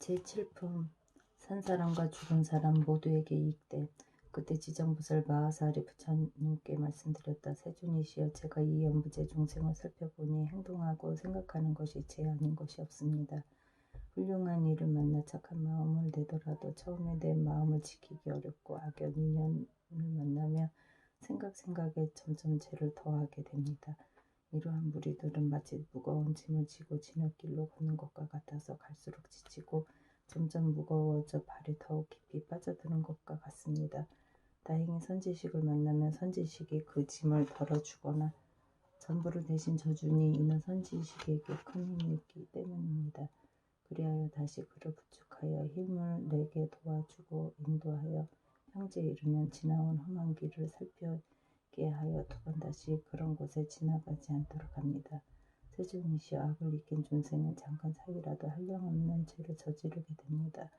제7품 산 사람과 죽은 사람 모두에게 이익돼. 그때 지정부설 마하사리 부처님께 말씀드렸다. 세존이시여, 제가 이 연부제 중생을 살펴보니 행동하고 생각하는 것이 제 아닌 것이 없습니다. 훌륭한 이를 만나 착한 마음을 내더라도 처음에 내 마음을 지키기 어렵고 악연 인연을 만나며 생각에 점점 죄를 더하게 됩니다. 이러한 무리들은 마치 무거운 짐을 지고 진흙길로 걷는 것과 같아서 갈수록 지치고 점점 무거워져 발이 더욱 깊이 빠져드는 것과 같습니다. 다행히 선지식을 만나면 선지식이 그 짐을 덜어주거나 전부를 대신 져주니 이는 선지식에게 큰 힘이 있기 때문입니다. 그리하여 다시 그를 부축하여 힘을 내게 도와주고 인도하여 평지에 이르면 지나온 험한 길을 살펴게 하여 두 번 다시 그런 곳에 지나가지 않도록 합니다. 세존이시여, 악을 익힌 존생은 잠깐 사이라도 한량없는 죄를 저지르게 됩니다.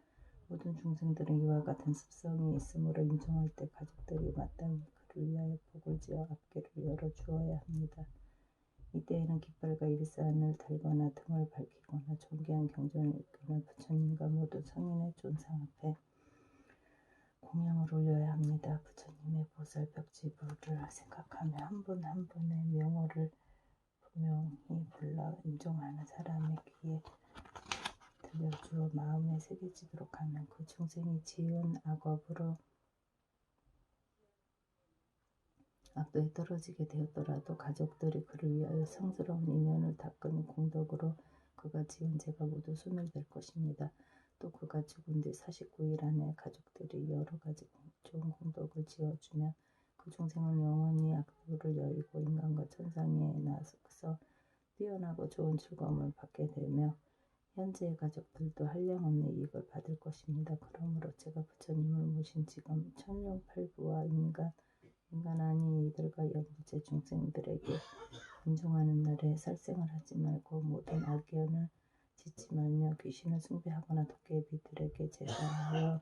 모든 중생들은 이와 같은 습성이 있으므로 임종할 때 가족들이 마땅히 그를 위하여 복을 지어 앞길을 열어주어야 합니다. 이때에는 깃발과 일산을 달거나 등을 밝히거나 존귀한 경전을 읽거나 부처님과 모두 성인의 존상 앞에 공양을 올려야 합니다. 부처님의 보살 벽지부를 생각하며 한 분 한 분의 명호를 분명히 불러 임종하는 사람의 귀에 들려주어 마음에 새겨지도록 하면 그 중생이 지은 악업으로 악도에 떨어지게 되었더라도 가족들이 그를 위하여 성스러운 인연을 닦은 공덕으로 그가 지은 죄가 모두 소멸될 것입니다. 또 그가 죽은 뒤 49일 안에 가족들이 여러 가지 좋은 공덕을 지어주며 그 중생은 영원히 악도를 여의고 인간과 천상에 나서 뛰어나고 좋은 즐거움을 받게 되며 현재의 가족들도 한량없는 이익을 받을 것입니다. 그러므로 제가 부처님을 모신 지금 천룡팔부와 인간 아닌 이들과 연부제 중생들에게 임종하는 날에 살생을 하지 말고 모든 악연을 짓지 말며 귀신을 숭배하거나 도깨비들에게 제사하여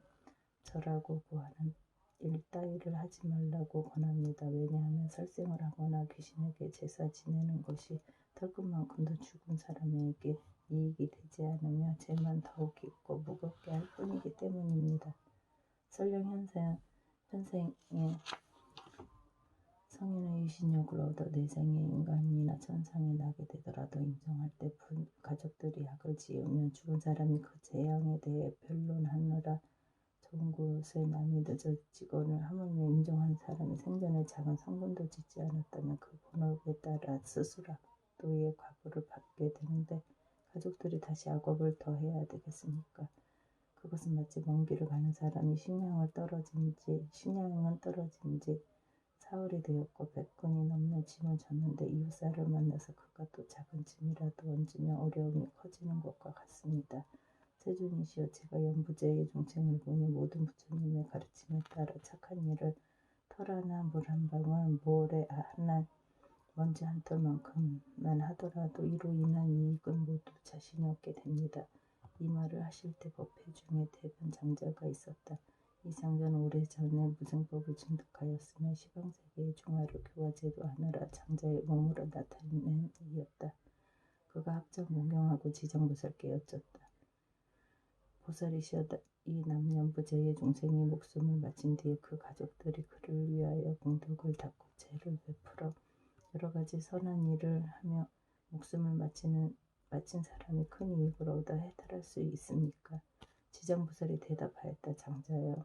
절하고 구하는 일 따위를 하지 말라고 권합니다. 왜냐하면 살생을 하거나 귀신에게 제사 지내는 것이 털끝만큼도 죽은 사람에게 이익이 되지 않으며 죄만 더욱 깊고 무겁게 할 뿐이기 때문입니다. 설령 현생에 성인의 유신력을 얻어 내생에 인간이나 천상에 나게 되더라도 임종할 때 가족들이 악을 지으면 죽은 사람이 그 재앙에 대해 변론하느라 좋은 곳에 남이 늦어지거늘 하물며 임종한 사람이 생전에 작은 성분도 짓지 않았다면 그 본업에 따라 스스로 악도의 과보를 받게 되는데 가족들이 다시 악업을 더 해야 되겠습니까? 그것은 마치 먼 길을 가는 사람이 식량은 떨어진 지 사흘이 되었고 100근이 넘는 짐을 졌는데 이웃사를 만나서 그가 또 작은 짐이라도 얹으며 어려움이 커지는 것과 같습니다. 세존이시여, 제가 연부제의 중생을 보니 모든 부처님의 가르침에 따라 착한 일을 털 하나 물 한 방울 모래 하나 먼지 한 털만큼만 하더라도 이로 인한 이익은 모두 자신이 얻게 됩니다. 이 말을 하실 때 법회 중에 대변 장자가 있었다. 이 장자는 오래전에 무생법을 증득하였으며 시방세계의 중화를 교화제도 하느라 장자의 몸으로 나타낸 이였다. 그가 합정 공경하고 지정보살께 여쭙다. 보살이시여, 이 남연부제의 중생이 목숨을 마친 뒤에 그 가족들이 그를 위하여 공덕을 닦고 죄를 베풀어 여러 가지 선한 일을 하며 목숨을 마친 사람이 큰 이익을 얻어 해탈할 수 있습니까? 지정보살이 대답하였다. 장자여,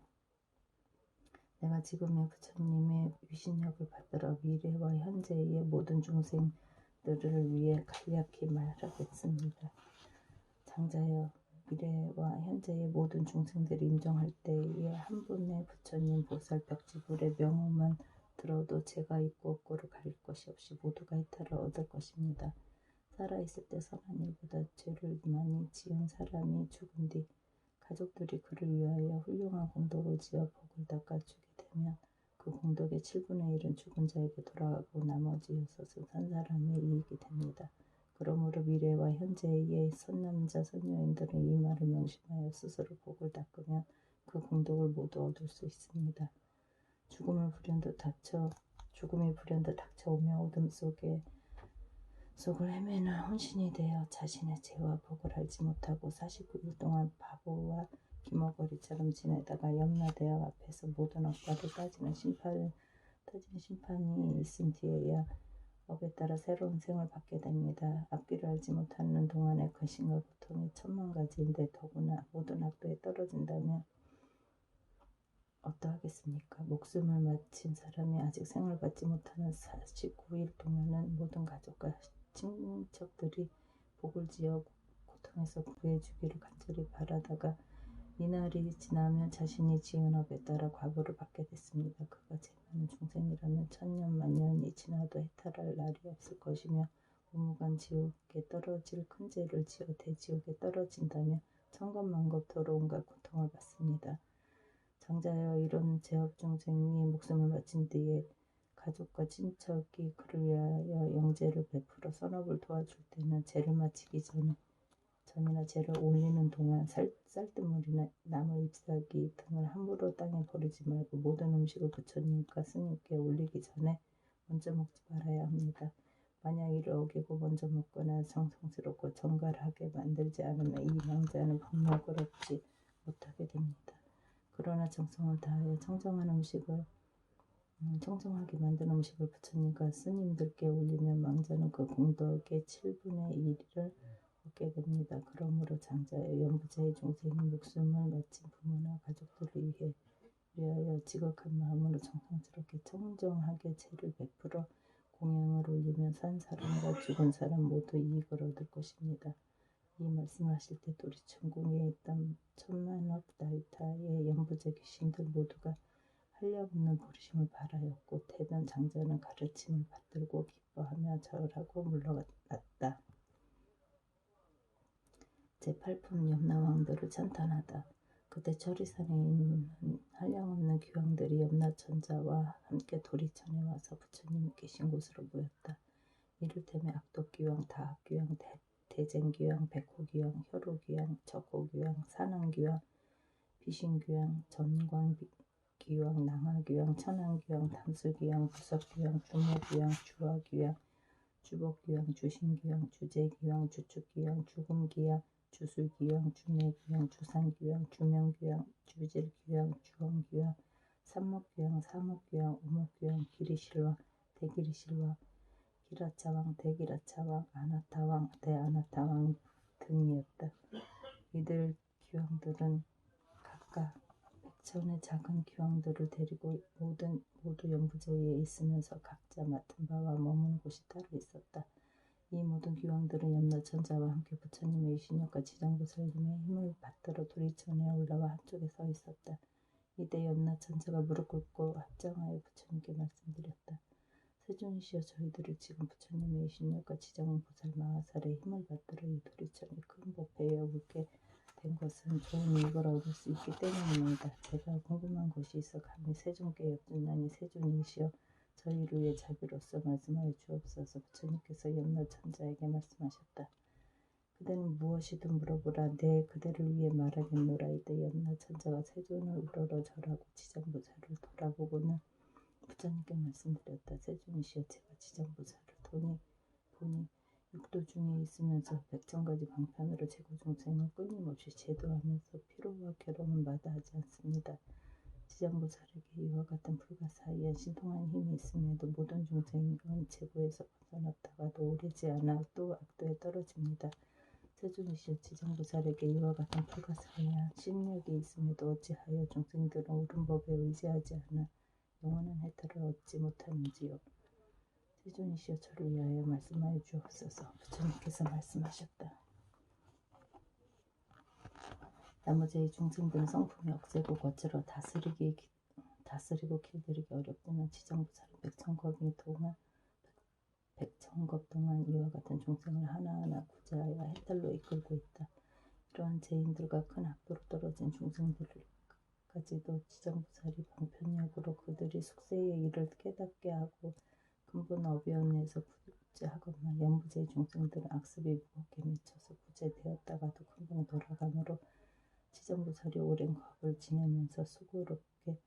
내가 지금의 부처님의 위신력을 받들어 미래와 현재의 모든 중생들을 위해 간략히 말하겠습니다. 장자여, 미래와 현재의 모든 중생들이 임종할 때에 한 분의 부처님 보살 벽지불의 명호만 들어도 죄가 있고 없고를 가릴 것이 없이 모두가 해탈을 얻을 것입니다. 살아있을 때 선한 일보다 죄를 많이 지은 사람이 죽은 뒤 가족들이 그를 위하여 훌륭한 공덕을 지어 복을 닦아주게 되면 그 공덕의 7분의 1은 죽은 자에게 돌아가고 나머지 6은 산 사람의 이익이 됩니다. 그러므로 미래와 현재의 선남자 선녀인들은 이 말을 명심하여 스스로 복을 닦으면 그 공덕을 모두 얻을 수 있습니다. 죽음이 불현듯 닥쳐오며 어둠 속에 속을 헤매는 혼신이 되어 자신의 죄와 복을 알지 못하고 49일 동안 바보와 기머거리처럼 지내다가 염라대왕 앞에서 모든 업과를 따지는 심판이 있은 뒤에야 업에 따라 새로운 생을 받게 됩니다. 앞길을 알지 못하는 동안의 근심과 고통이 천만 가지인데 더구나 모든 악도에 떨어진다면 어떠하겠습니까? 목숨을 마친 사람이 아직 생을 받지 못하는 49일 동안은 모든 가족과 친척들이 복을 지어 고통에서 구해주기를 간절히 바라다가 이날이 지나면 자신이 지은 업에 따라 과보를 받게 됐습니다. 그가 죄 많은 중생이라면 천년 만년이 지나도 해탈할 날이 없을 것이며 오무간 지옥에 떨어질 큰 죄를 지어 대지옥에 떨어진다면 천겁만겁토록 온갖 고통을 받습니다. 장자여 이런 죄업 중생이 목숨을 바친 뒤에 가족과 친척이 그를 위하여 영제를 베풀어 선업을 도와줄 때는 죄를 마치기 전이나 죄를 올리는 동안 쌀뜨물이나 나무 잎사귀 등을 함부로 땅에 버리지 말고 모든 음식을 부처님과 스님께 올리기 전에 먼저 먹지 말아야 합니다. 만약 이를 어기고 먼저 먹거나 정성스럽고 정갈하게 만들지 않으면 이 망자는 복력을 얻지 못하게 됩니다. 그러나 정성을 다하여 청정하게 만든 음식을 부처님과 스님들께 올리면 망자는 그功德의 7분의 1을 얻게 됩니다. 그러므로 장자여 연부자의 중생이 목숨을 마친 부모나 가족들을 위하여 지극한 마음으로 정성스럽게 청정하게 죄를 베풀어 공양을 올리면 산 사람과 죽은 사람 모두 이익을 얻을 것입니다. 이 말씀하실 때 도리천궁에 있던 천만억 나이타의 연부제 귀신들 모두가 한량없는 부르심을 바라였고 대변 장자는 가르침을 받들고 기뻐하며 절하고 물러났다. 제8품 염라왕들을 찬탄하다. 그때 철이산에 있는 한량없는 귀왕들이 염라천자와 함께 도리천에 와서 부처님이 계신 곳으로 모였다. 이를테면 악독귀왕, 다악귀왕, 대쟁귀왕, 백호귀왕, 혈호귀왕, 적호귀왕, 산왕귀왕, 비신귀왕, 전광귀왕, 낭하귀왕, 천왕귀왕, 담수귀왕, 부석귀왕, 주모귀왕, 주화귀왕, 주복귀왕, 주신귀왕, 주제귀왕, 주축귀왕, 주금귀왕, 주술귀왕, 주매귀왕, 주상귀왕, 주명귀왕, 주질귀왕, 주원귀왕, 삼목귀왕, 사목귀왕, 오목귀왕, 기리실왕, 대기리실왕, 기라차왕, 대기라차왕, 아나타왕, 대아나타왕 등이었다. 이들 귀왕들은 각각 백천의 작은 귀왕들을 데리고 모두 연부제에 있으면서 각자 맡은 바와 머무는 곳이 따로 있었다. 이 모든 귀왕들은 염라천자와 함께 부처님의 유신력과 지장보살님의 힘을 받들어 도리천에 올라와 한쪽에 서 있었다. 이때 염라천자가 무릎 꿇고 합장하여 부처님께 말씀드렸다. 세존이시여 저희들을 지금 부처님의 유신력과 지장보살 마하살의 힘을 받들어 이 도리천이 큰 법회에 오게 된 것은 좋은 이익을 얻을 수 있기 때문입니다. 제가 궁금한 것이 있어 감히 세존께 여쭙나니 세존이시여 저희를 위해 자비로서 말씀하여 주옵소서. 부처님께서 염라천자에게 말씀하셨다. 그대는 무엇이든 물어보라. 내 그대를 위해 말하겠노라. 이때 염라천자가 세존을 우러러 절하고 지장보살을 돌아보고는 부처님께 말씀드렸다. 세존이시여 제가 지장보살을 보니 육도 중에 있으면서 백천가지 방편으로 제고 중생을 끊임없이 제도하면서 피로와 괴로움을 마다하지 않습니다. 지장보살에게 이와 같은 불가사의한 신통한 힘이 있음에도 모든 중생은 제고에서 벗어났다가도 오래지 않아 또 악도에 떨어집니다. 세존이시여 지장보살에게 이와 같은 불가사의한 신력이 있음에도 어찌하여 중생들은 옳은 법에 의지하지 않아 영원한 해탈을 얻지 못하는지요. 세존이시여 저를 위하여 말씀하여 주옵소서. 부처님께서 말씀하셨다. 나머지 중생들은 성품이 억세고 거칠어 다스리고 길들이기 어렵지만 지장보살은 백천겁 동안 이와 같은 중생을 하나하나 구제하여 해탈로 이끌고 있다. 이러한 죄인들과 큰 악도로 떨어진 중생들까지도 지장보살이 방편력으로 그들이 숙세의 일을 깨닫게 하고 근본 어비언에서 구제하거나 연부제의 중생들은 악습이 무겁게 미쳐서 구제되었다가도 금방 돌아가므로 지장보살이 오랜 겁을 지내면서 수고롭게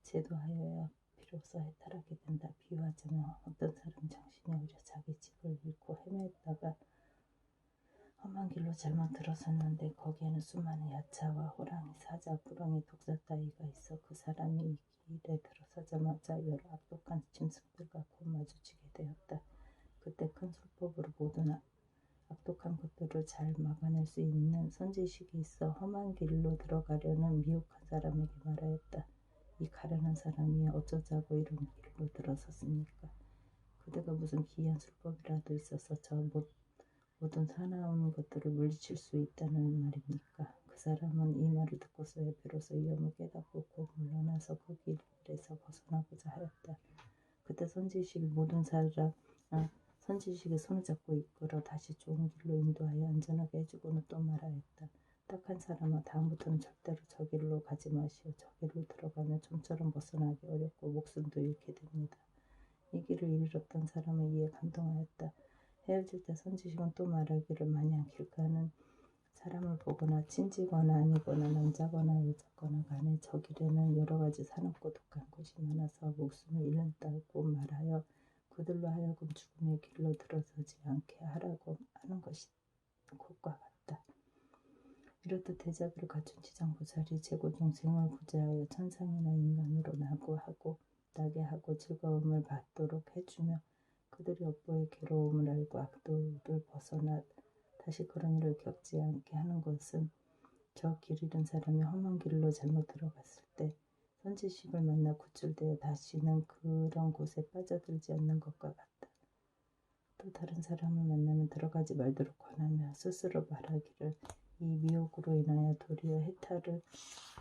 제도하여야 비로소 해탈하게 된다. 비유하자면 어떤 사람이 정신이 오히려 자기 집을 잃고 헤맸다가 험한 길로 잘못 들어섰는데 거기에는 수많은 야차와 호랑이, 사자, 구렁이, 독사 따위가 있어 그 사람이 이 길에 들어서자마자 여러 악독한 짐승들과 곧 마주치게 되었다. 그때 큰 술법으로 모든 악독한 것들을 잘 막아낼 수 있는 선지식이 있어 험한 길로 들어가려는 미혹한 사람에게 말하였다. 이 가련한 사람이 어쩌자고 이런 길로 들어섰습니까? 그대가 무슨 기이한 술법이라도 있어서 저 모든 사나운 것들을 물리칠 수 있다는 말입니까? 그 사람은 이 말을 듣고서야 비로소 위험을 깨닫고 곧 물러나서 그 길에서 벗어나고자 하였다. 그때 선지식이 손을 잡고 이끌어 다시 좋은 길로 인도하여 안전하게 해주고는 또 말하였다. 딱한 사람아, 다음부터는 절대로 저 길로 가지 마시오. 저 길로 들어가면 좀처럼 벗어나기 어렵고 목숨도 잃게 됩니다. 이 길을 잃었던 사람은 이에 감동하였다. 헤어질 때 선지식은 또 말하기를 만약 길가는 사람을 보거나 친지거나 아니거나 남자거나 여자거나 간에 저 길에는 여러 가지 사납고 독한 곳이 많아서 목숨을 잃는다고 말하여 그들로 하여금 죽음의 길로 들어서지 않게 하라고 하는 것이 곧과 같다. 이렇듯 대자비를 갖춘 지장보살이 제고중생을 구제하여 천상이나 인간으로 나게 하고 즐거움을 받도록 해주며 그들이 업보의 괴로움을 알고 악도를 벗어나 다시 그런 일을 겪지 않게 하는 것은 저 길 잃은 사람이 험한 길로 잘못 들어갔을 때 선지식을 만나 구출되어 다시는 그런 곳에 빠져들지 않는 것과 같다. 또 다른 사람을 만나면 들어가지 말도록 권하며 스스로 말하기를 이 미혹으로 인하여 도리어 해탈을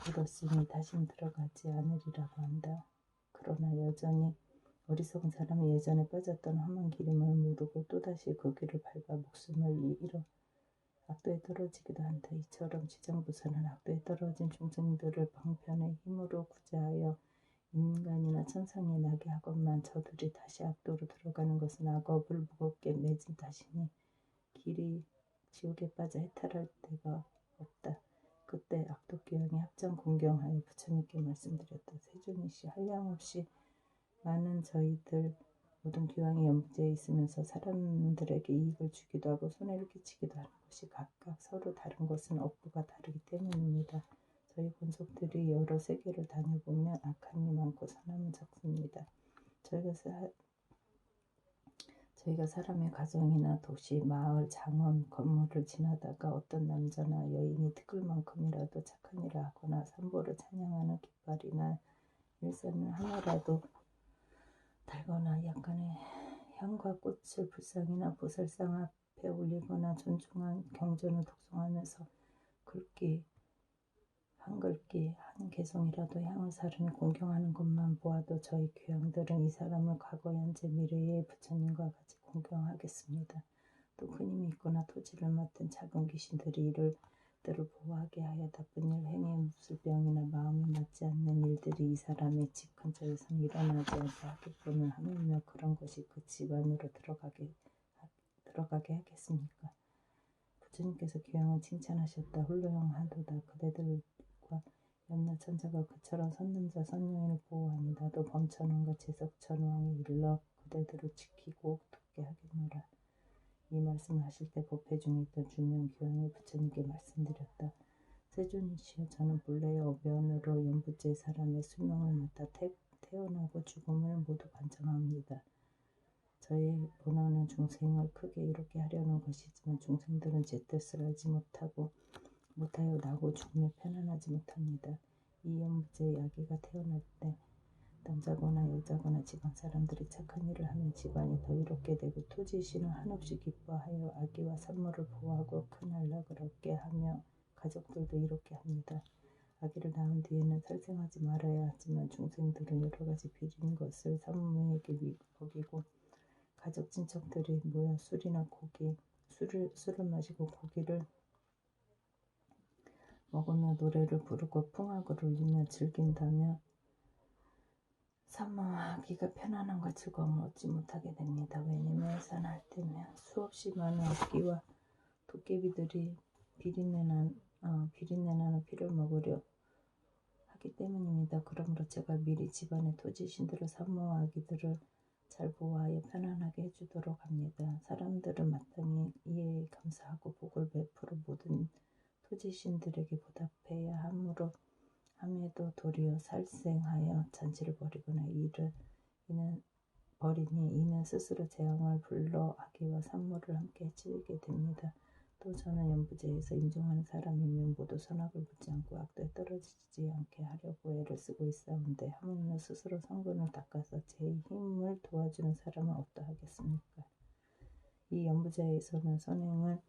얻었으니 다시는 들어가지 않으리라고 한다. 그러나 여전히 어리석은 사람이 예전에 빠졌던 험한 길임을 모르고 또다시 그 길을 밟아 목숨을 잃어 악도에 떨어지기도 한다. 이처럼 지장보살은 악도에 떨어진 중생들을 방편의 힘으로 구제하여 인간이나 천상에 나게 하건만 저들이 다시 악도로 들어가는 것은 악업을 무겁게 매진 탓이니 길이 지옥에 빠져 해탈할 데가 없다. 그때 악도기왕이 합장 공경하여 부처님께 말씀드렸다. 세존이시 한량없이 많은 저희들 모든 기왕이 연부제에 있으면서 사람들에게 이익을 주기도 하고 손해를 끼치기도 하는 것이 각각 서로 다른 것은 업보가 다르기 때문입니다. 저희 본속들이 여러 세계를 다녀보면 악한 이 많고 선함은 적습니다. 저희가 사람의 가정이나 도시, 마을, 장원, 건물을 지나다가 어떤 남자나 여인이 티끌만큼이라도 착한 일을 하거나 산보를 찬양하는 깃발이나 일선을 하나라도 달거나 약간의 향과 꽃을 불상이나 보살상 앞에 올리거나 존중한 경전을 독송하면서 한 글귀, 한 개송이라도 향을 사르며 공경하는 것만 보아도 저희 귀향들은 이 사람을 과거, 현재, 미래의 부처님과 같이 공경하겠습니다. 또 큰 힘이 있거나 토지를 맡은 작은 귀신들이 이를 들을 보호하게 하여 나쁜 일 행해 무술병이나 마음에 맞지 않는 일들이 이 사람의 집 근처에서는 일어나지 않게 하겠거늘 하물며 그런 것이 그 집 안으로 들어가게 하겠습니까? 부처님께서 귀향을 칭찬하셨다. 홀로용 하도다. 그대들과 염라 천자가 그처럼 선남자 선여인을 보호하니 나도 범천왕과 제석천왕에 일러 그대들을 지키고 돕게 하겠노라. 이 말씀을 하실 때 법회 중에 있던 중명 교황이 부처님께 말씀드렸다. 세존이시여, 저는 본래의 어변으로 연부제 사람의 수명을 맡아 태어나고 죽음을 모두 관장합니다. 저의 본원은 중생을 크게 이롭게 하려는 것이지만 중생들은 제 뜻을 알지 못하여 나고 죽음에 편안하지 못합니다. 이 연부제 아기가 태어날 때 남자거나 여자거나 집안 사람들이 착한 일을 하면 집안이 더 이롭게 되고 토지신은 한없이 기뻐하여 아기와 산모를 보호하고 큰 안락을 얻게 하며 가족들도 이롭게 합니다. 아기를 낳은 뒤에는 살생하지 말아야 하지만 중생들은 여러 가지 비린 것을 산모에게 먹이고 가족 친척들이 모여 술을 마시고 고기를 먹으며 노래를 부르고 풍악을 울리며 즐긴다며 산모와 아기가 편안함과 즐거움을 얻지 못하게 됩니다. 왜냐면 산할 때면 수없이 많은 악귀와 도깨비들이 비린내 나는 피를 먹으려 않았기 때문입니다. 그러므로 제가 미리 집안의 토지신들을 산모아기들을 잘 보호하여 편안하게 해주도록 합니다. 사람들은 마땅히 이에 감사하고 복을 베풀어 모든 토지신들에게 보답해야 함에도 도리어 살생하여 잔치를 벌이거나 이는 스스로 재앙을 불러 아기와 산모를 함께 해치게 됩니다. 또 저는 연부제에서 임종하는 사람이면 모두 선악을 붙지 않고 악도에 떨어지지 않게 하려고 애를 쓰고 있사온데 하물며 스스로 성근을 닦아서 제 힘을 도와주는 사람은 어떠하겠습니까? 이 연부제에서는 선행을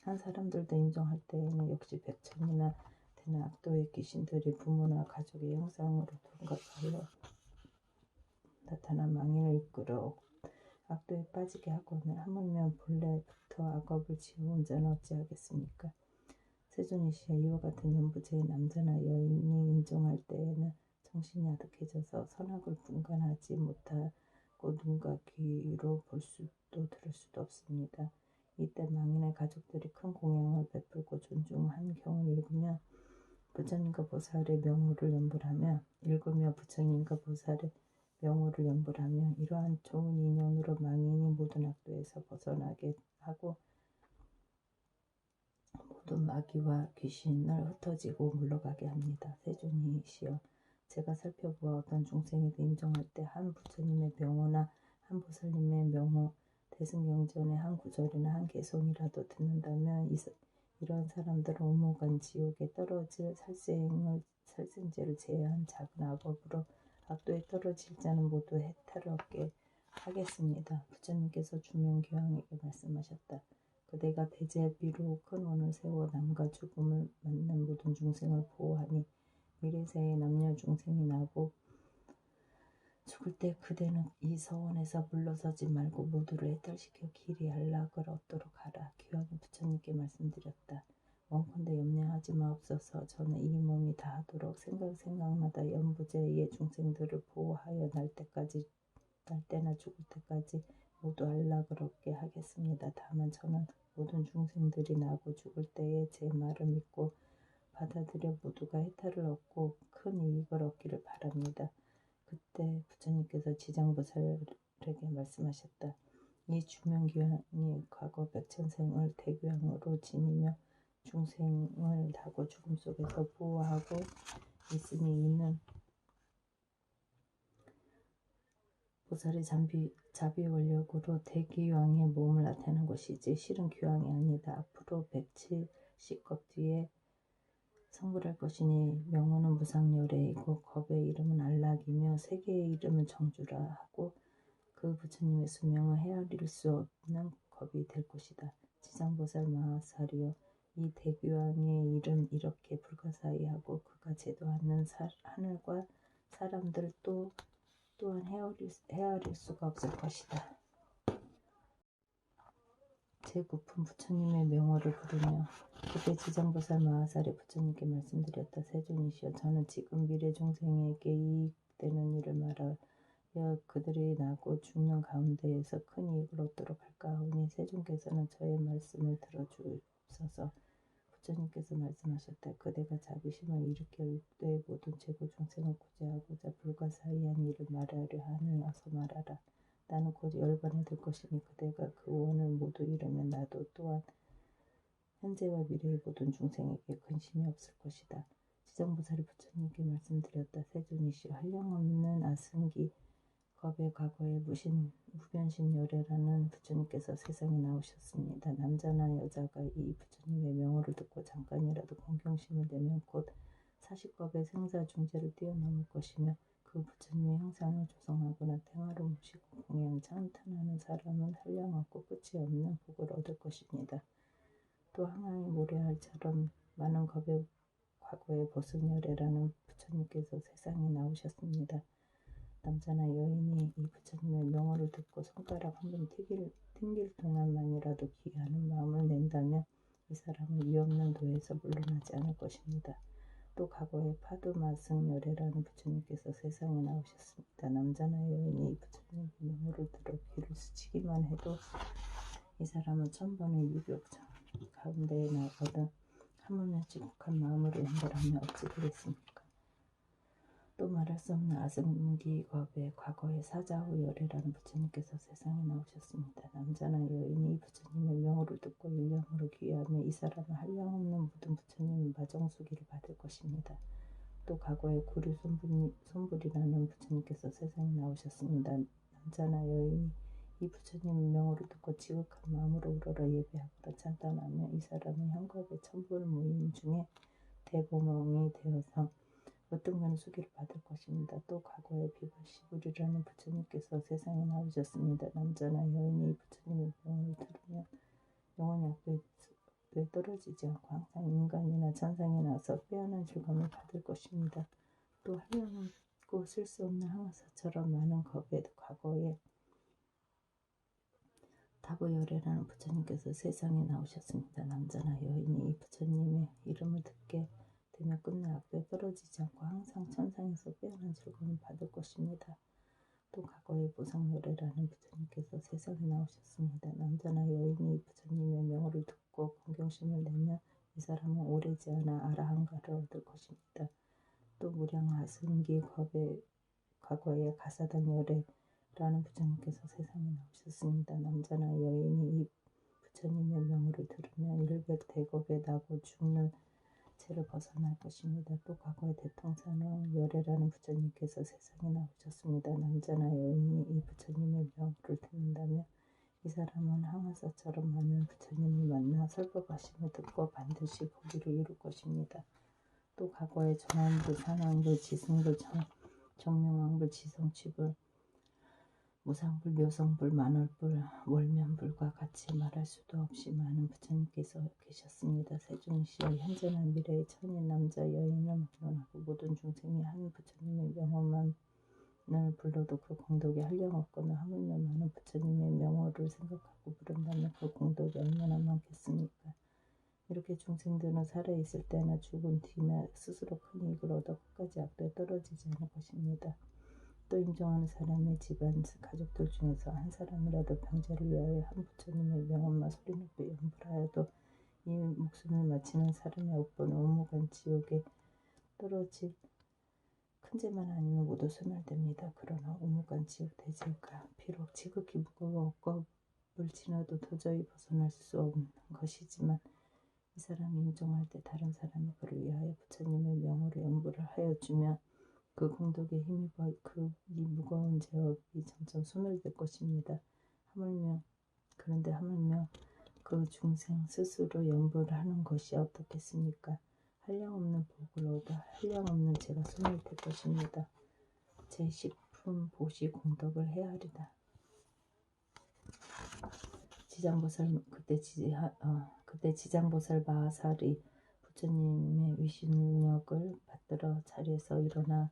한 사람들도 임종할 때에는 역시 백천이나 되는 악도의 귀신들이 부모나 가족의 형상으로 둔갑하여 나타나 망인을 이끌어 악도에 빠지게 하거늘 하물며 본래부터 악업을 지어온 자는 어찌하겠습니까? 세존이시여, 이와 같은 연부제의 남자나 여인이 임종할 때에는 정신이 아득해져서 선악을 분간하지 못하고 눈과 귀로 볼 수도 들을 수도 없습니다. 이때 망인의 가족들이 큰 공양을 베풀고 존중한 경을 읽으며 부처님과 보살의 명호를 연불하며 이러한 좋은 인연으로 망인이 모든 악도에서 벗어나게 하고 모든 마귀와 귀신을 흩어지고 물러가게 합니다. 세존이시여, 제가 살펴보아 어떤 중생이 임종할 때 한 부처님의 명호나 한 보살님의 명호, 대승경전의 한 구절이나 한 개송이라도 듣는다면 이러한 사람들은 오모간 지옥에 떨어질 살생죄를 제외한 작은 악업으로 악도에 떨어질 자는 모두 해탈을 얻게 하겠습니다. 부처님께서 주명교황에게 말씀하셨다. 그대가 대제비로 큰 원을 세워 남과 죽음을 맞는 모든 중생을 보호하니 미래세에 남녀 중생이 나고 죽을 때 그대는 이 서원에서 물러서지 말고 모두를 해탈시켜 길이 안락을 얻도록 하라. 기왕이 부처님께 말씀드렸다. 원컨대 염려하지 마옵소서. 저는 이 몸이 다하도록 생각마다 연부제의 중생들을 보호하여 날 때나 죽을 때까지 모두 안락을 얻게 하겠습니다. 다만 저는 모든 중생들이 나고 죽을 때에 제 말을 믿고 받아들여 모두가 해탈을 얻고 큰 이익을 얻기를 바랍니다. 그때 부처님께서 지장보살에게 말씀하셨다. 이 주명교황이 과거 백천생을 대교황으로 지니며 중생을 다고 죽음 속에서 보호하고 있으니 이는 보살의 자비원력으로 대기왕의 몸을 나타내는 것이지 실은 교황이 아니다. 앞으로 170겁 뒤에 성불할 것이니 명호는 무상열애이고 겁의 이름은 안락이며 세계의 이름은 정주라 하고 그 부처님의 수명은 헤아릴 수 없는 겁이 될 것이다. 지장보살 마하사리여, 이 대교황의 일은 이렇게 불가사의하고 그가 제도하는 하늘과 사람들 또한 헤아릴 수가 없을 것이다. 제9품 부처님의 명호를 부르며 그때 지장보살 마하사리 부처님께 말씀드렸다. 세존이시여, 저는 지금 미래 중생에게 이익되는 일을 말하여 그들이 나고 죽는 가운데에서 큰 이익을 얻도록 할까 하오니 세존께서는 저의 말씀을 들어주옵소서. 부처님께서 말씀하셨다. 그대가 자비심을 일으켜 육도의 모든 죄고 중생을 구제하고자 불가사의한 일을 말하려 하니 어서 말하라. 나는 곧 열반에 들 것이니 그대가 그 원을 모두 이루면 나도 또한 현재와 미래의 모든 중생에게 근심이 없을 것이다. 지장보살이 부처님께 말씀드렸다. 세존이시여, 한량없는 아승기 겁의 과거에 무변신 열애라는 부처님께서 세상에 나오셨습니다. 남자나 여자가 이 부처님의 명호를 듣고 잠깐이라도 공경심을 내면 곧 40겁의 생사중재를 뛰어넘을 것이며 그 부처님의 형상을 조성하거나 탱화로 모시고 공양 찬탄하는 사람은 한량없고 끝이 없는 복을 얻을 것입니다. 또 항아리 모래알처럼 많은 겁의 과거에 보승열애라는 부처님께서 세상에 나오셨습니다. 남자나 여인이 이 부처님의 명호를 듣고 손가락 한 번 튕길 동안만이라도 귀하는 마음을 낸다면 이 사람은 위없는 도에서 물러나지 않을 것입니다. 또 과거에 파두마승열애라는 부처님께서 세상에 나오셨습니다. 남자나 여인이 이 부처님의 명호를 들어 귀를 스치기만 해도 이 사람은 1000번의 유교 가운데에 나거든 하물며 지국한 마음으로 연결하며 어찌 되겠습니까? 또 말할 수 없는 아승기겁의 과거의 사자후 열애라는 부처님께서 세상에 나오셨습니다. 남자나 여인이 이 부처님의 명호를 듣고 일념으로 귀하며 이 사람은 한량없는 모든 부처님의 마정수기를 받을 것입니다. 또 과거의 구류 손불이라는 부처님께서 세상에 나오셨습니다. 남자나 여인이 이 부처님의 명호를 듣고 지극한 마음으로 우러러 예배하거나 찬탄하며 이 사람은 현각의 천불 모임 중에 대보멍이 되어서 어떤가는 수기를 받을 것입니다. 또 과거에 비바시불이라는 부처님께서 세상에 나오셨습니다. 남자나 여인이 이 부처님의 명호를 들으면 영원히 악도에 떨어지지 않고 항상 인간이나 천상에 나서 빼어난 즐거움을 받을 것입니다. 또 한량없고 쓸 수 없는 항아사처럼 많은 겁의 과거에 다보열애라는 부처님께서 세상에 나오셨습니다. 남자나 여인이 이 부처님의 이름을 듣게 되면 끝내 악도에 떨어지지 않고 항상 천상에서 빼어난 즐거움을 받을 것입니다. 또 과거의 보상열애라는 부처님께서 세상에 나오셨습니다. 남자나 여인이 이 부처님의 명호를 듣고 공경심을 내면 이 사람은 오래지 않아 아라한가를 얻을 것입니다. 또 무량하승기 겁의 과거의 가사당열애라는 부처님께서 세상에 나오셨습니다. 남자나 여인이 이 부처님의 명호를 들으면 일백대겁에 나고 죽는 죄를 벗어날 것입니다. 또 과거의 대통사는 열애라는 부처님께서 세상에 나오셨습니다. 남자나 여인이 이 부처님의 명호를 듣는다면 이 사람은 항아사처럼 많은 부처님을 만나 설법하심을 듣고 반드시 보기를 이룰 것입니다. 또 과거의 정한불, 산왕불, 지승불, 정명왕불, 지성취불, 무상불, 묘성불, 만월불, 월면불과 같이 말할 수도 없이 많은 부처님께서 계셨습니다. 세존시여 현재나 미래의 천인 남자 여인을 막론하고 모든 중생이 한 부처님의 명호만을 불러도 그 공덕이 한량없거나 하물며 많은 부처님의 명호를 생각하고 부른다면 그 공덕이 얼마나 많겠습니까? 이렇게 중생들은 살아있을 때나 죽은 뒤나 스스로 큰 이익을 얻어 끝까지 악도에 떨어지지 않을 것입니다. 또 임종하는 사람의 집안 가족들 중에서 한 사람이라도 병자를 위하여 한 부처님의 명엄마 소리 높여 연불하여도 이 목숨을 마치는 사람의 업보는 오무간 지옥에 떨어질 큰 죄만 아니면 모두 소멸됩니다. 그러나 오무간 지옥 대죄가 비록 지극히 무거워 억겁을 지나도 도저히 벗어날 수 없는 것이지만 이 사람이 임종할 때 다른 사람이 그를 위하여 부처님의 명호로 연불을 하여 주면 그 공덕에 힘입어 이 무거운 죄업이 점점 소멸될 것입니다. 그런데 하물며 그 중생 스스로 연불을 하는 것이 어떻겠습니까? 한량없는 복을 얻어 한량없는 죄가 소멸될 것입니다. 제10품 보시 공덕을 헤아리다. 지장보살 그때 지장보살 마하살이 부처님의 위신력을 받들어 자리에서 일어나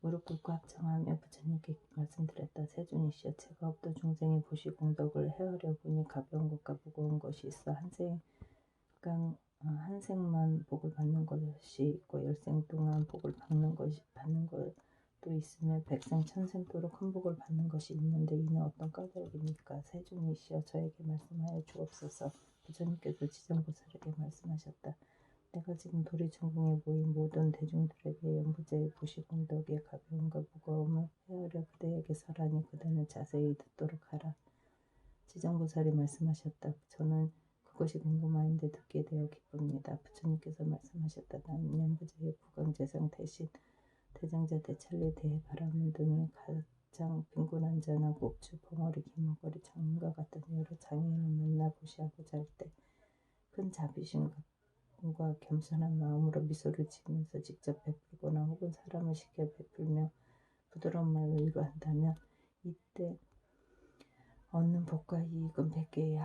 무릎 꿇고 합장하며 부처님께 말씀드렸다. 세존이시여 제가 없던 중생의 보시 공덕을 헤아려 보니 가벼운 것과 무거운 것이 있어 한 생만 복을 받는 것이 있고 열생 동안 복을 받는 것도 있으며 백생 천생토록 큰 복을 받는 것이 있는데 이는 어떤 까닭입니까? 세존이시여 저에게 말씀하여 주옵소서. 부처님께서 지정보살에게 말씀하셨다. 내가 지금 도리천궁에 모인 모든 대중들에게 연부제의 보시공덕의 가벼움과 무거움을 헤아려 그대에게 설하니 그대는 자세히 듣도록 하라. 지정보살이 말씀하셨다. 저는 그것이 궁금하인데 듣게 되어 기쁩니다. 부처님께서 말씀하셨다. 나는 연부제의 부강재상 대신 대장자, 대찰리, 대바람 등의 가장 빈곤한 자나 목주, 봉어리, 기머거리, 장님과 같은 여러 장애인을 만나 보시하고자 할 때 큰 자비심과 겸손한 마음으로 미소를 지으면서 직접 베풀거나 혹은 사람을 시켜 베풀며 부드러운 말로 위로한다면 이때 얻는 복과 이익은 백개의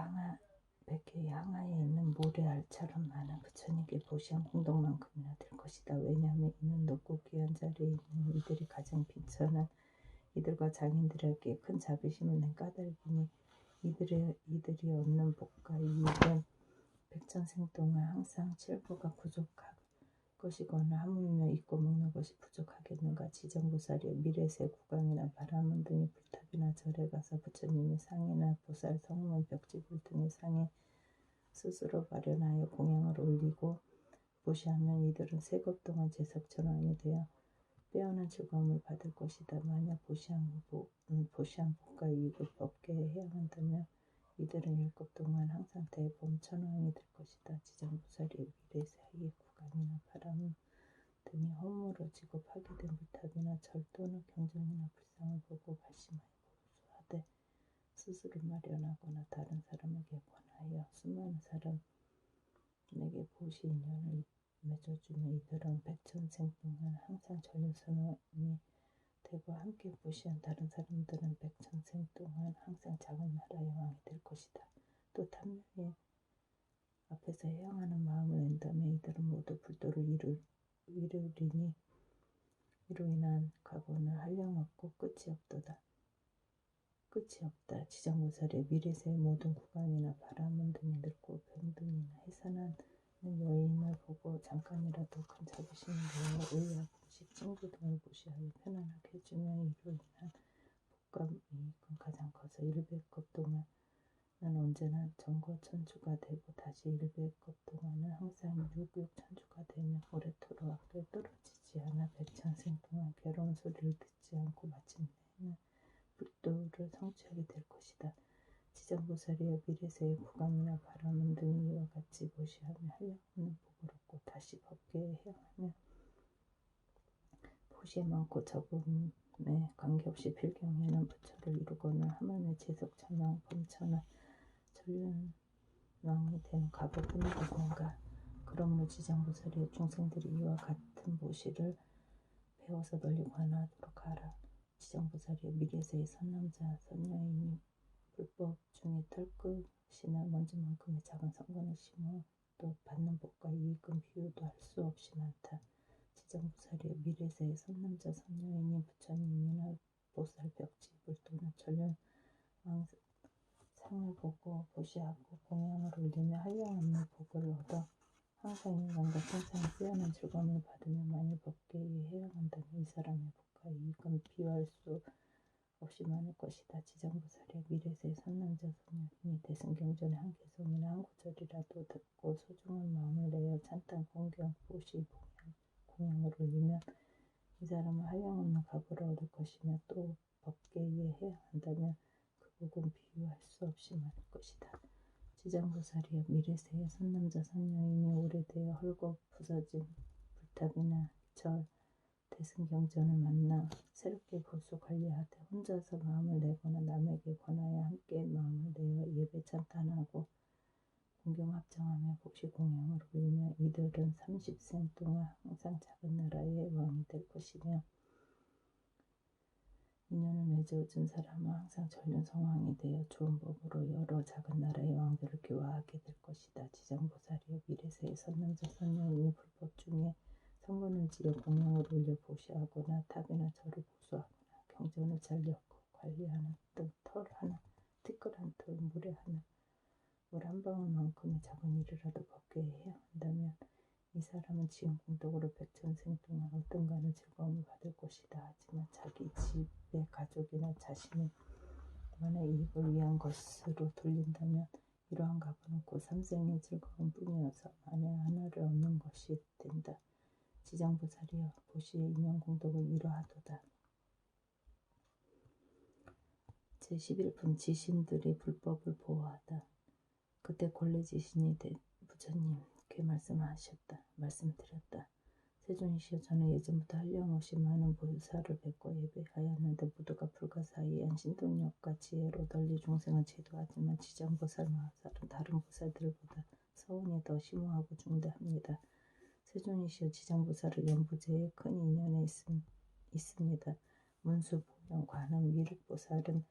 항아에 있는 모래알처럼 많은 부처님께 보시한 공덕만큼이나 될 것이다. 왜냐하면 이는 높고 귀한 자리에 있는 이들이 가장 빈천한 이들과 장인들에게 큰 자비심을 낸 까닭이니 이들이 얻는 복과 이익은 백천생 동안 항상 칠보가 부족할 것이거나 하물며 입고 먹는 것이 부족하겠는가. 지정보살이 미래세 구강이나 바라문 등의 불탑이나 절에 가서 부처님의 상이나 보살 성문 벽지불 등의 상에 스스로 마련하여 공양을 올리고 보시하면 이들은 세겁 동안 제석천왕이 되어 빼어난 즐거움을 받을 것이다. 만약 보시한복과 이익을 법계에 해양한다면 이들은 율법 동안 항상 대범 천왕이 될 것이다. 지장보살이 미래 사이의 구간이나 바람 등이 허물어 지고 파괴된 불탑이나 절 또는 경전이나 불상을 보고 발심하여 보수하되 스스로 마련하거나 다른 사람에게 권하여 수많은 사람에게 보시 인연을 맺어주며 이들은 백천생 동안 항상 전류선원이 되고 함께 보시한 다른 사람들은 백천생 동안 항상 작은 나라의 왕이 될 것이다. 또 탐욕의 앞에서 해양하는 마음을 낸다면 이들은 모두 불도를 이루리니 이로 인한 각오는 한량없고 끝이 없다. 지장보살의 미래세의 모든 구강이나 바람은 등이 늙고 병든이나 해산하는 여인을 보고 잠깐이라도 큰 자부심을 내어 의학, 음식, 친구 등을 무시하여 편안하게 해주면 이로 인한 복과 이익은 가장 커서 100급 동안 난 언제나 정거천주가 되고 다시 100급 동안은 항상 육육천주가 되며 오래도록 악을 떨어지지 않아 백천생 동안 괴로운 소리를 듣지 않고 마침내는 불도를 성취하게 될 것이다. 지장보살이여 미래세의 구강이나 바람은 등이 이와 같이 보시하며 한량없는 복을 얻고 다시 법계에 해양하며 보시에 많고 적음에 관계없이 필경에는 부처를 이루거나 하만의 제석천왕 범천왕 전륜왕이 된 가보뿐이 되는가. 그러므로 지장보살이여 중생들이 이와 같은 보시를 배워서 널리 관하도록 하라. 지장보살이여 미래세의 선남자 선여인이 불법 중에 털끝이나 먼지만큼의 작은 성건을 심어 또 받는 복과 이익은 비유도 할 수 없이 많다. 지장보살이여 미래세의 선남자 선여인이 부처님이나 보살 벽지 불도나 전륜왕 상을 보고 보시하고 공양을 올리며 한량없는 복을 얻어 항상 인간과 천상의 빼어난 즐거움을 받으며 만일 법계에 해양한다면 이 사람의 복과 이익은 비유할 수 없이 많을 것이다. 지장보살의 미래세의 선남자 선녀인이 대승경전의 한 개성이나 한 구절이라도 듣고 소중한 마음을 내어 찬탄 공경 보시 공양을 올리면 이 사람은 한량없는 가보를 얻을 것이며 또 법계에 해양한다면 그 복은 비유할 수 없이 많을 것이다. 지장보살이여 미래세의 선남자 선녀인이 오래되어 헐겁 부서진 불탑이나 절 대승경전을 만나 새롭게 보수 관리하되 혼자서 마음을 내거나 남에게 권하여 함께 마음을 내어 예배 찬탄하고 공경 합장하며 복시 공양을 올리며 이들은 30생 동안 항상 작은 나라의 왕이 될 것이며 인연을 맺어준 사람은 항상 전륜성왕이 되어 좋은 법으로 여러 작은 나라의 왕들을 교화하게 될 것이다. 지장보살이여 미래세의 선남자 선녀인이 불법 중에 성건을 지어 공양을 올려 보시하거나 탑이나 절을 보수하거나 경전을 잘 엮고 관리하는 등 털 하나, 티끌 한 털, 물에 하나, 물 한 방울만큼의 작은 일이라도 법계에 해야 한다면 이 사람은 지은 공덕으로 백천생 동안 어떤가는 즐거움을 받을 것이다. 하지만 자기 집의 가족이나 자신의 만의 이익을 위한 것으로 돌린다면 이러한 가보는 곧 삼생의 즐거움 뿐이어서 만에 하나를 얻는 것이 된다. 지장보살이여 보시의 인연공덕을 이러하도다. 제11품 지신들이 불법을 보호하다. 그때 본래 지신이 부처님 그 말씀드렸다. 세존이시여 저는 예전부터 한량없이 많은 보살을 뵙고 예배하였는데 모두가 불가사의한 신동력과 지혜로 널리 중생을 제도하지만 지장보살 마하살은 다른 보살들보다 서운이 더 심오하고 중대합니다. 세존이시여 지장보살은 연부제에 큰 인연에 있습니다. 문수, 보령, 관음, 미륵보살은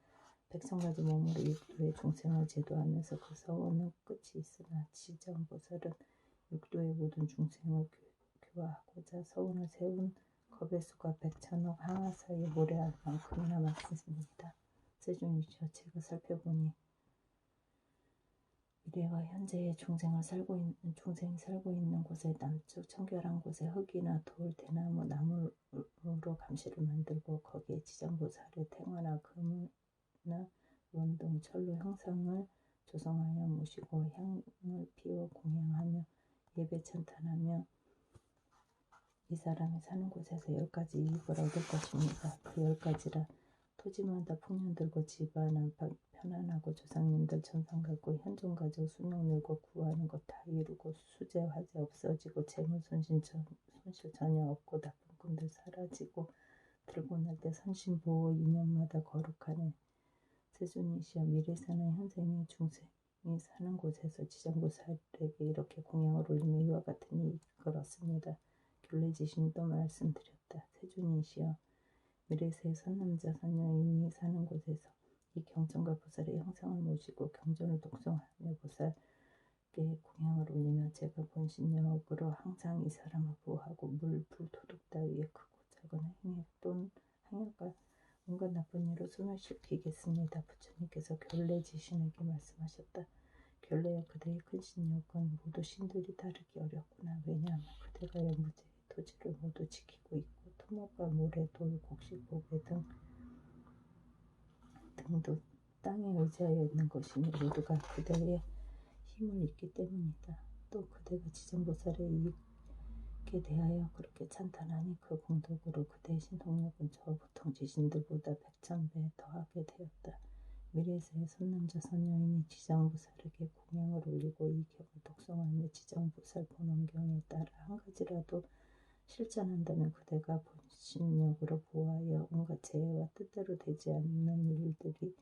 100,000가지 몸으로 육도의 중생을 제도하면서 그 서원은 끝이 있으나 지장보살은 육도의 모든 중생을 교화하고자 서원을 세운 겁의 수가 100,000억 항아 사이에 모래알 만큼이나 많습니다. 세존이시여 제가 살펴보니 미래와 현재의 중생이 살고 있는 곳의 남쪽 청결한 곳에 흙이나 돌, 대나무, 나무로 감시를 만들고 거기에 지장보살의 탱화나 금이나 원등, 철로 형상을 조성하여 모시고 향을 피워 공양하며 예배 찬탄하며 이 사람이 사는 곳에서 10가지 이익을 얻을 것입니다. 그 10가지라 토지마다 풍년 들고 집안 편안하고 조상님들 천상 갖고 현존 가족 수명 늘고 구하는 것 다 이루고 수재 화재 없어지고 재물 손실 전혀 없고 나쁜 꿈들 사라지고 들고 날 때 선심 보호 2년마다 거룩하네. 세존이시여 미래 사는 현생의 중생이 사는 곳에서 지정보살에게 이렇게 공양을 올리며 이와 같은 이익을 얻습니다. 결례지신이 또 말씀드렸다. 세존이시여 미래세의 선남자 선녀인이 사는 곳에서 이 경전과 보살의 형상을 모시고 경전을 독송하며 보살께 공양을 올리며 제가 본신력으로 항상 이 사람을 보호하고 물, 불, 도둑 따위에 크고 작은 행위 또는 행역과 온갖 나쁜 일로 소멸시키겠습니다. 부처님께서 결례지신에게 말씀하셨다. 결례여 그대의 큰 신력은 모두 신들이 따르기 어렵구나. 왜냐하면 그대가 연무제의 토지를 모두 지키고 있고 토목과 모래, 돌, 곡식, 보배 등도 땅에 의지하여 있는 것이니 모두가 그대의 힘을 잊기 때문이다. 또 그대가 지정보살의 이익에 대하여 그렇게 찬탄하니 그 공덕으로 그대의 신통력은 저 보통 지신들보다 100,000배 더하게 되었다. 미래세의 선남자 선녀인이 지정보살에게 공양을 올리고 이 경을 독송하며 지정보살 본원경에 따라 한 가지라도 실천한다면 그대가 본신력으로 보호하여 온갖 재해와 뜻대로 되지 않는 일들이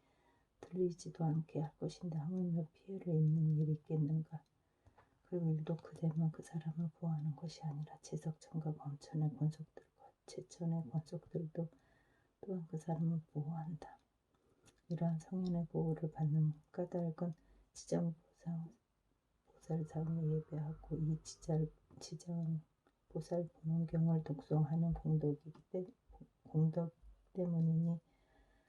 들리지도 않게 할 것인데 하물며 피해를 입는 일이 있겠는가. 그 일도 그대만 그 사람을 보호하는 것이 아니라 제석천과 범천의 권속들과 제천의 권속들도 또한 그 사람을 보호한다. 이러한 성현의 보호를 받는 까닭은 지정보살상에 예배하고 이 지정보살 본원경을 독송하는 공덕 때문이니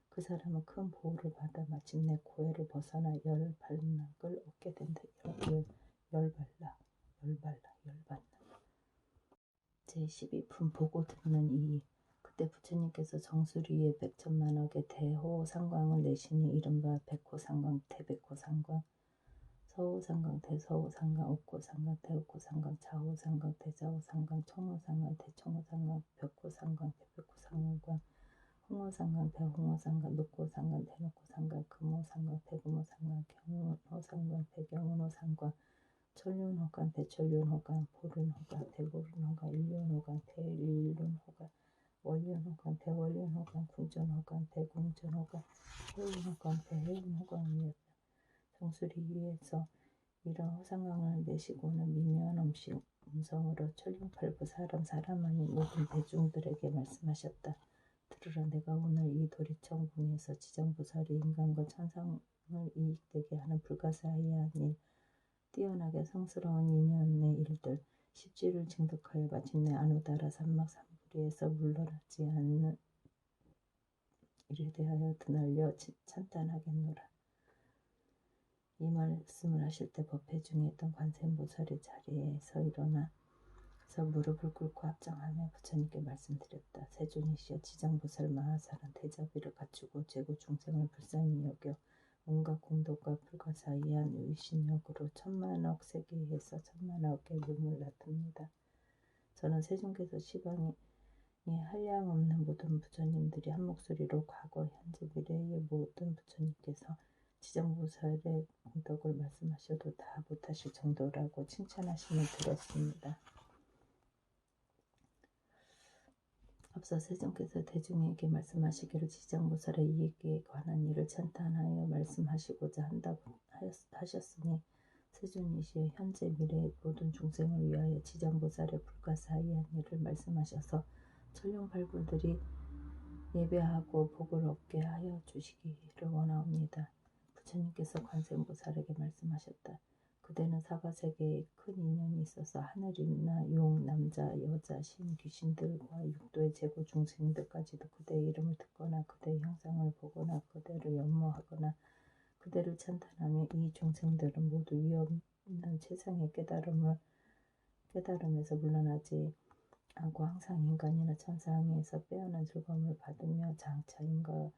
그 사람은 큰 보호를 받아 마침내 고해를 벗어나 열반락을 얻게 된다. 열반락 제12품 보고 듣는 이의. 그때 부처님께서 정수리에 100,000,000억의 대호상광을 내시니 이른바 백호상광, 대백호상광, 서호상광, 대서호상광, 옥호상광, 대옥호상광, 자호상광, 대자호상광, 청호상광, 대청호상광, 벽호상광, 대백호상광, 홍호상광, 대홍호상광, 녹호상광, 대녹호상광, 금호상광, 대금호상광, 경운호상광, 대경운호상광, 천륜호관, 대천륜호관, 보륜호관, 대보륜호관, 일륜호관, 대일륜호관, 월륜호관, 대월륜호관, 궁전호관, 대궁전호관, 해운호관, 대해운호관이었다. 정수리 위에서 이런 호상광을 내시고는 미묘한 음성으로 천륜팔부 사람 아닌 모든 대중들에게 말씀하셨다. 들으라. 내가 오늘 이 도리천궁에서 지정보살이 인간과 천상을 이익되게 하는 불가사의한 일, 뛰어나게 성스러운 인연의 일들, 십지를 증득하여 마침내 아누다라 산막 산부리에서 물러나지 않는 일에 대하여 드날려 찬탄하겠노라. 이 말씀을 하실 때 법회 중에 있던 관세음보살의 자리에서 일어나서 무릎을 꿇고 합장하며 부처님께 말씀드렸다. 세존이시여 지정보살 마하살은 대자비를 갖추고 제고 중생을 불쌍히 여겨 온갖 공덕과 불가사의한 위신력으로 10,000,000억 세계에서 10,000,000억의 몸을 나눕니다. 저는 세존께서 시방에 한량없는 모든 부처님들이 한 목소리로 과거, 현재, 미래의 모든 부처님께서 지정보살의 공덕을 말씀하셔도 다 못하실 정도라고 칭찬하심을 들었습니다. 앞서 세존께서 대중에게 말씀하시기를 지정보살의 이익에 관한 일을 찬탄하여 말씀하시고자 한다고 하셨으니 세존이시여 현재 미래의 모든 중생을 위하여 지정보살의 불가사의한 일을 말씀하셔서 천륜팔불들이 예배하고 복을 얻게 하여 주시기를 원하옵니다. 부처님께서 관세음보살에게 말씀하셨다. 그대는 사바세계에 큰 인연이 있어서 하늘이나 용, 남자, 여자, 신, 귀신들과 육도의 제고 중생들까지도 그대의 이름을 듣거나 그대의 형상을 보거나 그대를 연모하거나 그대를 찬탄하며 이 중생들은 모두 위없는 최상의 깨달음에서 물러나지 않고 항상 인간이나 천상에서 빼어난 즐거움을 받으며 장차 인가가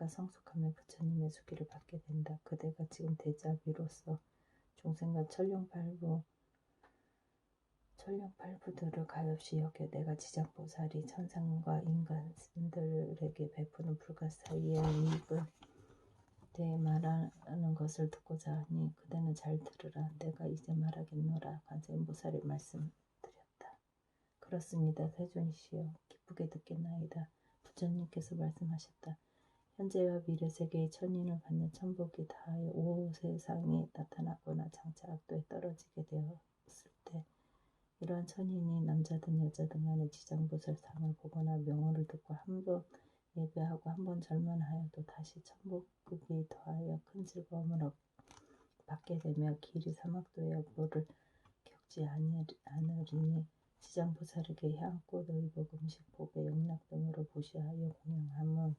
성숙하며 부처님의 수기를 받게 된다. 그대가 지금 대자비로서 중생과 천룡팔부들을 가엾이 여겨 내가 지장보살이 천상과 인간들에게 베푸는 불가사의의 이익을 대해 말하는 것을 듣고자 하니 그대는 잘 들으라. 내가 이제 말하겠노라. 관세음보살이 말씀드렸다. 그렇습니다. 세존이시여 기쁘게 듣겠나이다. 부처님께서 말씀하셨다. 현재와 미래 세계의 천인을 받는 천복이 다하여 오세상에 나타나거나 장차 악도에 떨어지게 되었을 때 이러한 천인이 남자든 여자든 간에 지장보살상을 보거나 명호를 듣고 한 번 예배하고 한 번 절만하여도 다시 천복급이 더하여 큰 즐거움을 받게 되며 길이 사막도의 여보를 겪지 않으리니 지장보살에게 향꽃, 의복, 음식, 보배, 영락 등으로 보시하여 공양함은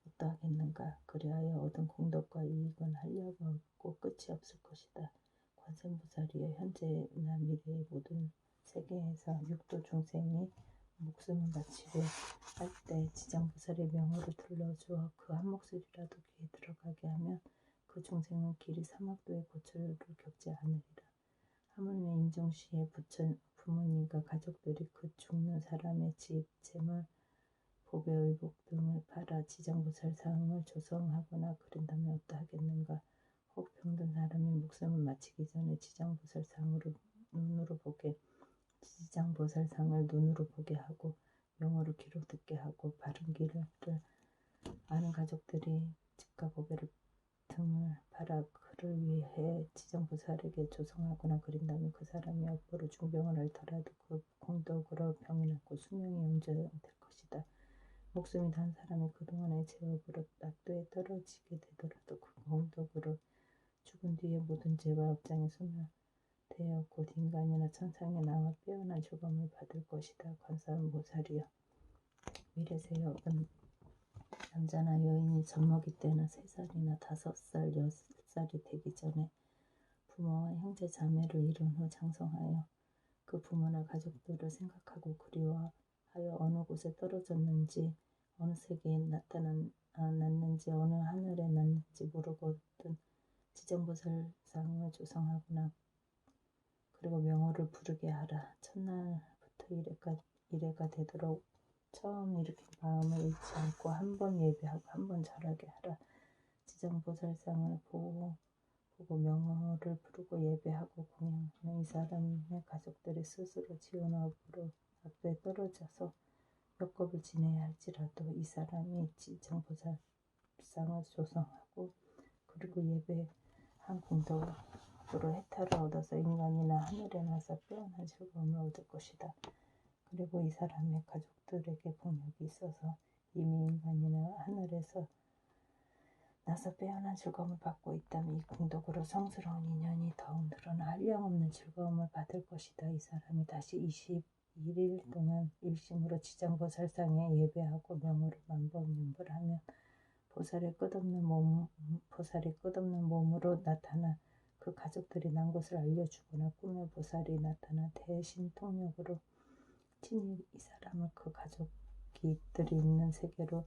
어떠하겠는가. 그리하여 얻은 공덕과 이익은 한량이 없고 끝이 없을 것이다. 관세음보살이여 현재나 미래의 모든 세계에서 육도 중생이 목숨을 바치려 할 때 지장보살의 명호를 들러주어 그 한 목소리라도 귀에 들어가게 하면 그 중생은 길이 사막도의 고초를 겪지 않으리라. 하물며 임종시에 부모님과 가족들이 그 죽는 사람의 집, 재물, 보배, 의복 등을 팔아 지장보살상을 조성하거나 그런다면 어떠하겠는가. 혹 병든 사람이 목숨을 마치기 전에 지장보살상을 눈으로 보게 하고 명호를 귀로 듣게 하고 바른 길을 아는 가족들이 집과 보배를 등을 팔아 그를 위해 지장보살에게 조성하거나 그린다면 그 사람이 업보로 중병을 앓더라도 그 공덕으로 병이 낫고 수명이 영전될 것이다. 목숨이 단 사람이 그동안의 죄업으로 낙도에 떨어지게 되더라도 그 공덕으로 죽은 뒤에 모든 죄와 업장이 소멸되어 곧 인간이나 천상에 나와 빼어난 죽음을 받을 것이다. 관세음보살이여 미래세여 남자나 여인이 젖먹이 때는 3살이나 5살, 6살이 되기 전에 부모와 형제 자매를 이룬 후 장성하여 그 부모나 가족들을 생각하고 그리워하여 어느 곳에 떨어졌는지 어느 세계에 났는지 어느 하늘에 났는지 모르거든 지장보살상을 조성하거나 그리고 명호를 부르게 하라. 첫날부터 이래가 되도록 처음 일으킨 마음을 잃지 않고 한 번 예배하고 한 번 절하게 하라. 지장보살상을 보고 명호를 부르고 예배하고 공양하는 이 사람의 가족들이 스스로 지은 업으로 악도에 떨어져서 역겁을 지내야 할지라도 이 사람이 지장보살상을 조성하고 그리고 예배한 공덕으로 해탈을 얻어서 인간이나 하늘에 나서 빼어난 즐거움을 얻을 것이다. 그리고 이 사람의 가족들에게 복력이 있어서 이미 인간이나 하늘에서 나서 빼어난 즐거움을 받고 있다면 이 공덕으로 성스러운 인연이 더욱 늘어나 한량없는 즐거움을 받을 것이다. 이 사람이 다시 21일 동안 일심으로 지장보살상에 예배하고 명호를 만번연불하면 보살이 끝없는 몸으로 나타나 그 가족들이 난 것을 알려주거나 꿈에 보살이 나타나 대신통력으로 친히 이 사람을 그 가족들이 있는 세계로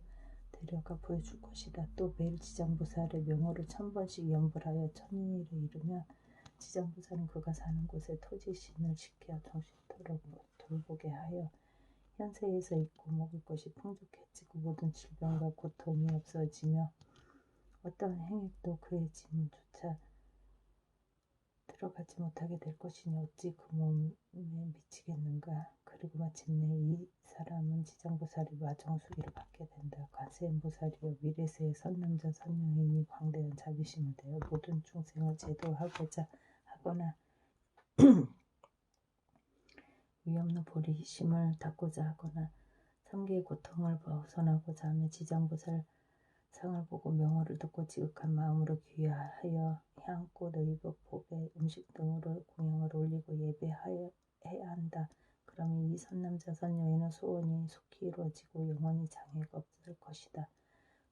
데려가 보여줄 것이다. 또 매일 지장보살의 명호를 1000번씩 연불하여 천일에 이르면 지장보살은 그가 사는 곳에 토지신을 시켜 정신토록 돌보게 하여 현세에서 입고 먹을 것이 풍족해지고 모든 질병과 고통이 없어지며 어떠한 행액도 그의 지문조차 들어가지 못하게 될 것이니 어찌 그 몸에 미치겠는가. 그리고 마침내 이 사람은 지장보살이 마정수기를 받게 된다. 관세음보살이여 미래세의 선남자 선여인이 광대한 자비심을 대하여 모든 중생을 제도하고자 하거나 위없는 보리심을 닦고자 하거나 삼계의 고통을 벗어나고자 하며 지장보살 상을 보고 명호를 듣고 지극한 마음으로 귀하여 향꽃, 의복, 보배, 음식 등으로 공양을 올리고 예배해야 한다. 그러면 이 선남자 선여인은 소원이 속히 이루어지고 영원히 장애가 없을 것이다.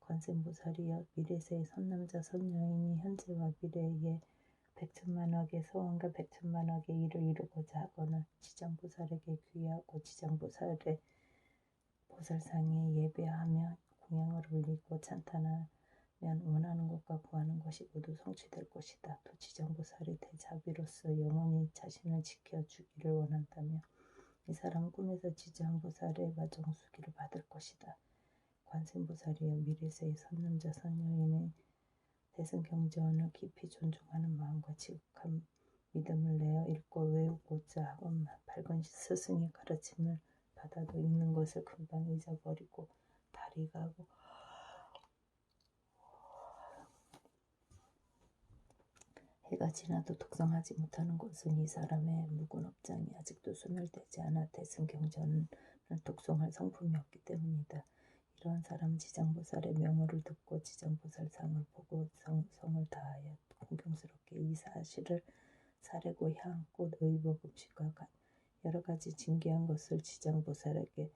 관세음보살이여 미래세의 선남자 선여인이 현재와 미래의 백천만억의 소원과 백천만억의 일을 이루고자 하거나 지장보살에게 귀하고 지장보살의 보살상에 예배하며 공양을 올리고 찬탄하며 원하는 것과 구하는 것이 모두 성취될 것이다. 또 지정보살이 대자비로서 영원히 자신을 지켜주기를 원한다며 이 사람은 꿈에서 지정보살의 마정수기를 받을 것이다. 관세음보살이여 미래세의 선남자 선여인의 대승경전을 깊이 존중하는 마음과 지극한 믿음을 내어 읽고 외우고자 하건만 밝은 스승의 가르침을 받아도 읽는 것을 금방 잊어버리고 달이 가고 해가 지나도 독성하지 못하는 것은 이 사람의 묵은 업장이 아직도 소멸되지 않아 대승경전을 독송할 성품이 없기 때문이다. 이러한 사람은 지장보살의 명호를 듣고 지장보살상을 보고 성을 다하여 공경스럽게 이 사실을 사례고 향, 꽃, 의복, 음식과 여러 가지 진귀한 것을 지장보살에게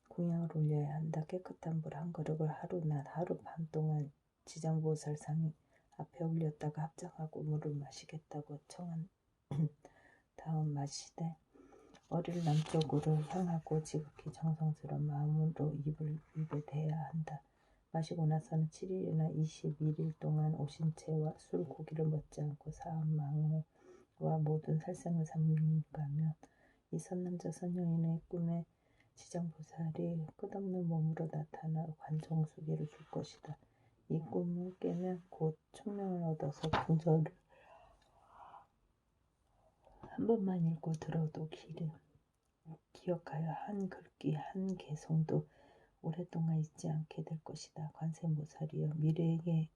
공양을 올려야 한다. 깨끗한 물 한 그릇을 하루 밤 동안 지장보살상 앞에 올렸다가 합장하고 물을 마시겠다고 청한 다음 마시되 머리를 남쪽으로 향하고 지극히 정성스러운 마음으로 입에 대야 한다. 마시고 나서는 7일이나 21일 동안 오신채와 술, 고기를 먹지 않고 사암망어와 모든 살생을 삼가면 이 선남자 선여인의 꿈에 지장보살이 끝없는 몸으로 나타나 관정수기를 줄 것이다. 이 꿈을 깨면 곧 총명을 얻어서 궁절을 한 번만 읽고 들어도 기억하여 한 글귀 한 개성도 오랫동안 잊지 않게 될 것이다. 관세음보살이여 미래세의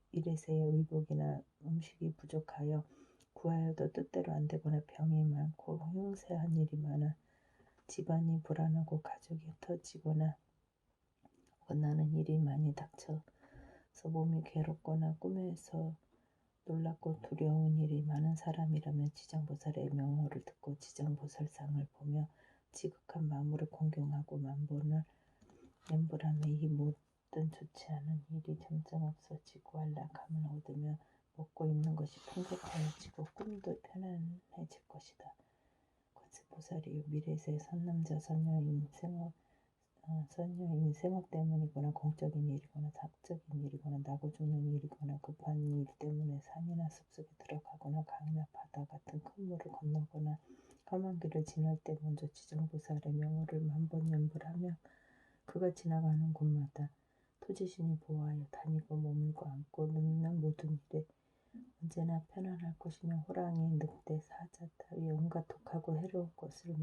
의복이나 음식이 부족하여 구하여도 뜻대로 안 되거나 병이 많고 흉세한 일이 많아 집안이 불안하고 가족이 흩어지거나 원하는 일이 많이 닥쳐서 몸이 괴롭거나 꿈에서 놀랍고 두려운 일이 많은 사람이라면 지장보살의 명호를 듣고 지장보살상을 보며 지극한 마음으로 공경하고 만본을 멘불하며 이 모든 좋지 않은 일이 점점 없어지고 안락함을 얻으며 먹고 입는 것이 풍족하여지고 꿈도 편안해질 것이다. 관세보살이 미래세의 선남자 선여인 생업 때문이거나 공적인 일이거나 사적인 일이거나 나고 죽는 일이거나 급한 일 때문에 산이나 숲속에 들어가거나 강이나 바다 같은 큰 물을 건너거나 험한 길을 지날 때 먼저 지정보살의 명호를 만번 연불하며 그가 지나가는 곳마다 토지신이 보호하여 다니고 머물고 앉고 눕는 모든 일에 언제나 편안할 것이며 호랑이, 늑대, 사자 따위 온갖 독하고 해로운 것을